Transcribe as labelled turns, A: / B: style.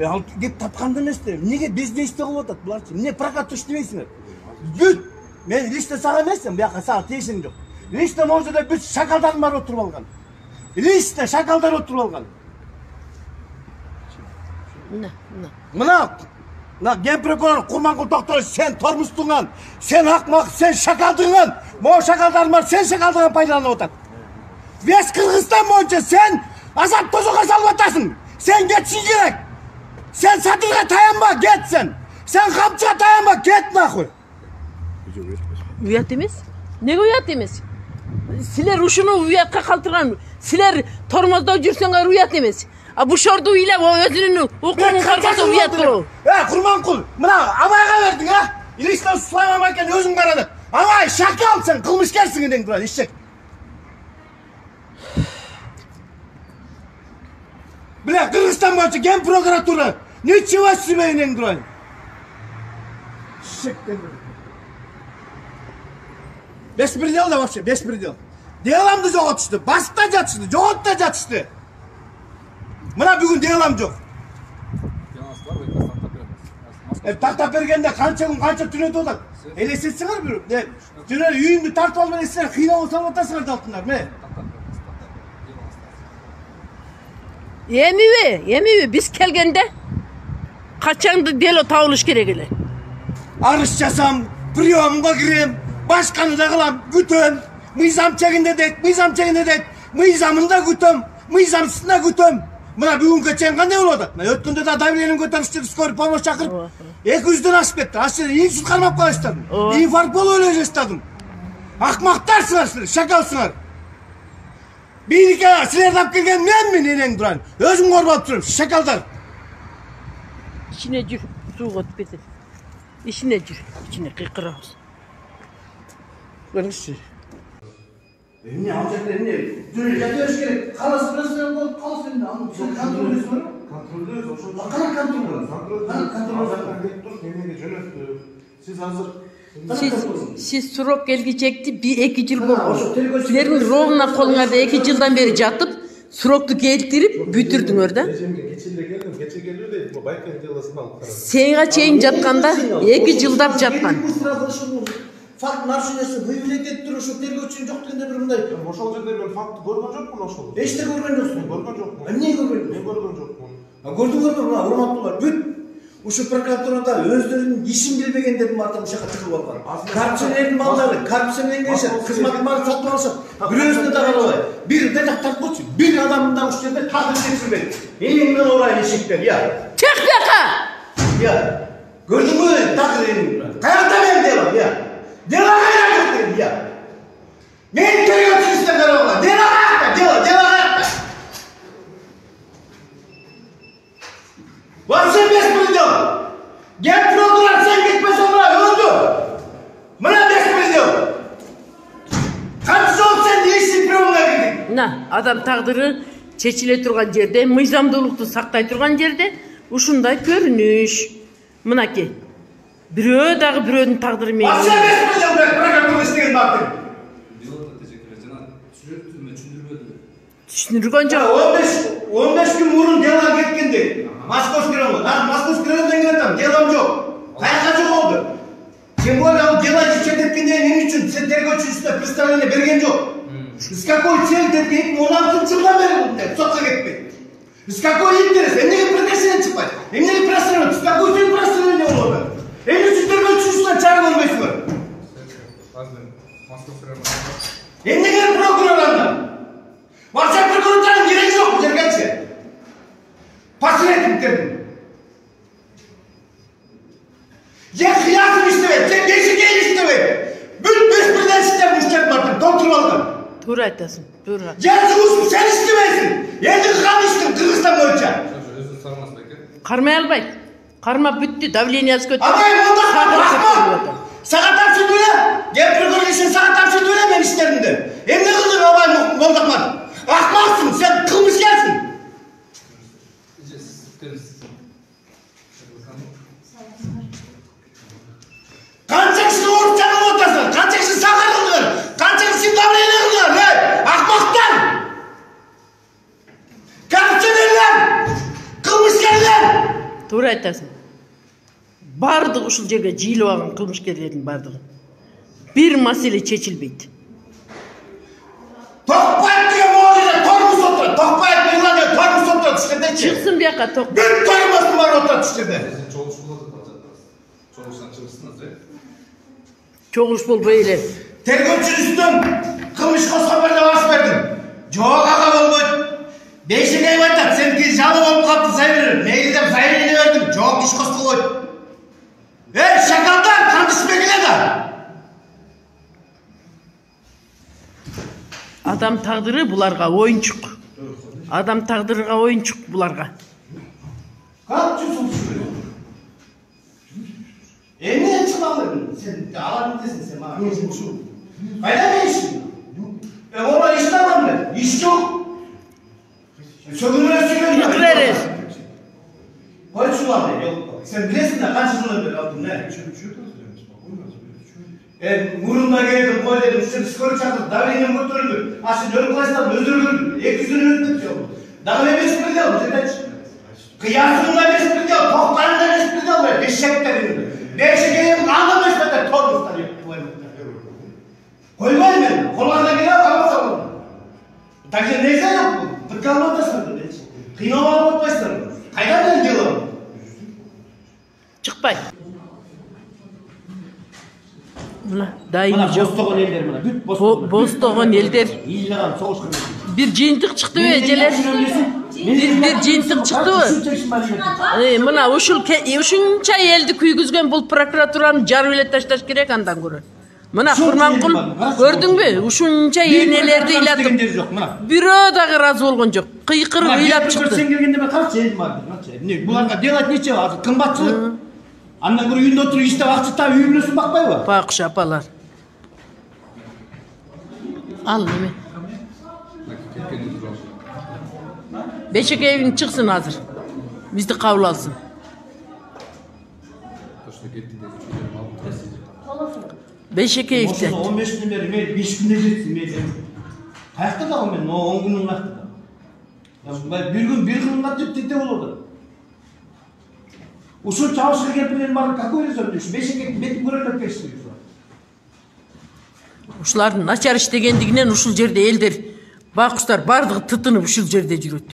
A: Ал кеп тапқанды еместер. Неге бездейсті қылып отады бұларшы? Міне прокат түштемейсіңдер. Бүт, мен лично саға емеспін, бұяққа саға тиесім жоқ. Лично мына жерде бүт шакалдардың бәрі отырып алған. Лично шакалдар отырып алған. Мына ген прокурор Құрманқұл Тоқтар, сен тормыстыңған, сен ақмақ, сен шакалдыңған, мол шакалдардың бар, сен шакалдыңған пайдаланып отады. Вес Қырғызстан бойынша сен азат тозуға салып отасың. Сен кетсің керек. Sen satırga tayanma, get sen. Sen kapçıga tayanma, get nahul.
B: Uyat emez. Ne uyat emez? Siler uşunu uyatqa kaltıran, siler tormozda жүрсеңер uyat emez. Bu şordu ile o özünün hukumun karşısı uyat kılı.
A: Құрманқұл, mına Abay'a verdin ha? İlişten sulaymamayken özün karadı. Abay şakal sen, kılmışkersin eden duran, işçek. Bile Kırgızstan boyunca gen prokuratura. Ничего себе не играй. Беспредел да вообще, беспредел. Деламды жоғалтышты, баста жатышты, жоғалтта жатышты. Мына бүгін делам жоқ. Тақтап бергенде қанша күн қанша түнетіп отыр. Елесетсіңер бір. Түнер үйімді тартып алып елесіңер, қинауын салып отасыңар да алтындар.
B: Emivi biz kelgende kaçandı delo tavılış gerek ele.
A: Arış jasam, priyomga girem, başkanı da kılam, gütüm. Mıyzam çekinde dek, mıyzamında gütüm, mıyzamsında gütüm. Mına bugün geçen kanday oladı. Ötkünde de davlenin götürmüştür, skor pomoş çakırıp. 200'den aşıp etti. Aşırı insiz kalmap kalıştırdım. İnfarkt bolu öyle istedim. Akmaktarsınlar, şakalsınlar. Bir iki ayağı silerden gelgen men mi nenen duran? Özüm korbalıp durum, şakaldar.
B: İçine cür, su kotup getir. İçine cür, içine kıykırağız.
A: Görüş. Ne alacaklar ne? Dün yatıyoruz gerek. Kalası president olup kalası ne? Sen kontrolüyorsun mu?
C: Kontrolüyoruz.
A: Kanal kontrolüyoruz.
C: Siz hazır.
B: Siz Surop gelgecekti bir 2 yıl oldu. Sizlerin roğuna koluna da 2 yıldan beri yatıp Surop'tu geldirip büyütürdün orada.
C: Geçe geliyor değil mi? Baykent yalasını alıp karar.
B: Sena çeyin jatkanda 2 yıldap jatkan.
A: Fakt narşinesi hüvlet duruşu tergöçün жоқ дегенде bir мындай.
C: Ошол жерде мен факты көргөн жокмун ошол.
A: Эчте көргөн жоксуң.
C: Көргөн жокмун.
A: Эмне көргөн?
C: Мен көргөн жокмун.
A: Көрдүңөр мына урматтуулар бүт ушул прокуратурада өздөрүнүн ишин билбегендердин баардыгы ушул жака тыгылып алган. Коррупциялердин балдары коррупция менен келишет, кызматтын баарын сатып алышат. Бирөөсүнө да карабай. Бир дедак тарткучу, бир адамдын да ушул жерде тагыр текшербейт. Элиңден орайын ишиктер, я.
B: Чек бияка!
A: Я. Көрдүңбү тагыр элиң? Каякта мен делам, я. Дела кайда, я. Мен тергөөчүсүнө карабай. Дела каякта, дела каякта. Вообще беспредел! Ген прокурор sen gitmese ona öldü. Mına bеспредел! Kaç ol sen değilsin priyomuna gidin.
B: Adam taqdırı çeçile turgan jerde, mıyzamdуулuktu saktay turgan jerde ушундай көрүнүш. Мынакей. Бирөө дагы бирөөнүн тагдыры менен.
A: Вообще беспредел бек прокуратура истеген баптыр.
B: Түшүндүргөн жок.
A: 15 gün murun dela кеткенде. Московский район. Московский райондан келатам, делам жок. Каяка жок болду. Тем более ал дела чечет эткенде эмне үчүн сен тергөөчүсүнө представление берген жок. С какой целью кеткен? 16 жылдан бери сотко кетпейт. С какой интерес? Эмнеге прекращение чыкпайт? Эмнеге прекращение? С какой целью прекращение болуп атат? Эмне үчүн тергөөчүсүнө чара көрбөйсүңөр? Эмнеге прокурор андан? Вообще прокуратуранын кереги жок бул жерге. Посредниктердин. Я кыясын иштебейт, сен бешиге иштебейт. Бүт беспредел иштеп ушчак бартып толтуруп алган.
B: Туура айтасың, туура.
A: Я жуусун сен иштебейсиң. Эndi кан иштим Кыргызстан боюнча.
B: Кармай албайт. Кармап бүттү, давлениясы көтөрүп.
A: Абай монда сага тапшырды эле. Ген прокурор ишин сага тапшырды эле мен иштеримди. Эмне кылдың Абай Молдахман? Акмаксың, сен кылмышкерсиң. Kança kişi oruç canım ortasın, kança kişi sakar kıldılar, kança kişi davranıyor kıldılar, akmaktan! Korrupsiyoneller, kılmışkerler,
B: Туура айтасың. Бардық ушул жерге жыйылып алган кылмышкерлердин бардыгы. Бир маселе чечилбейт.
A: Токпаев деген моğolda Тормуз отурат. Токпаев мыйлады Тормуз отурат ишкердечи.
B: Чыксын бияка ток.
A: Бүт Тормуздун баары отурат ишкерде.
C: Чогулуш болот базарда. Чогулуштан чыгышсын азыр.
B: Чогулуш болбой эле.
A: Tergöpçünüzden kılmış koskamlarına baş verdin. Çok aga bolboyt. Beşik ay vardı. Sen ki jalı olup kaptı sayılır. Neydi de sayılır verdim. Çok iş kosku koyt. Şakaldan kandışmekine de.
B: Адам тагдыры буларга оюнчук. Адам тагдырыга оюнчук буларга.
A: Kalk çusul şöyle. Emine çıkalım. Sen alan desin sen bana. Kayda ne işin? Orada iş de var mı? İş yok. Sözünü söylüyorum.
B: Yıkırarız.
A: Koy şuları. Sen bilesin de kaçısını böyle aldın ne? Murunda geldim koy dedim. Sen skoru çaktın. Davinin götürüldü. Aşın dönüp kaçtan öldürüldü. 200'ünü öldürdü. Daha ne bir sıkıntı yok. Kıyasında bir sıkıntı yok. Toklarında bir sıkıntı yok. Eşeklerin. Beşikeyim anlamışlar. Tormuzlar yok. Koymayın beni. Kollarına geliyor kalma salın. Takşa neyse yok bu. Tıkkalma otasın. Kıynamalı otmasın. Kayda ben diyorum.
B: Çıkpay. Mına dayım
A: Bana
B: жоқ.
A: bostoğun elleri bana. Büt bostoğun.
B: Bostoğun elder.
A: İyileğen soğuş kırmızı.
B: Bir жыйынтык чыкты бе эжелер? Bir жыйынтык чыкты бы? Мына ушунча элди күйгүзгөн бул прокуратуранын жарып эле ташташ керек андан көрө. Мына Курманкул көрдүңбү? Ушунча энелерди ыйлатып. Бирөө дагы ыраазы болгон жок. Кыйкырып ыйлап чыкты.
A: Sen gelgende ben kaç şey vardı. Bularga делать нечего. Азыр кымбатчылык. Андан көрө үйүндө отуруп иштеп акча таап үй бүлөсүн бакпайбы?
B: Бакшы апалар. Ал неме? Бешекеевин чыксын азыр. Бизди кабыл алсын. Бешекеевди.
A: 15 күндөн бери мен 5 күндө жетсин мен. Каякта да мен 10 күнүн вакытында. Bir gün atып тете болду. Ушул чабышкы келип бар какой резон деш? Бешекке бетин көрөлөп берсин.
B: Ушулардын начар иштегендигинен ушул жерде элдер бакуштар бардыгы тытынып ушул жерде жүрөт.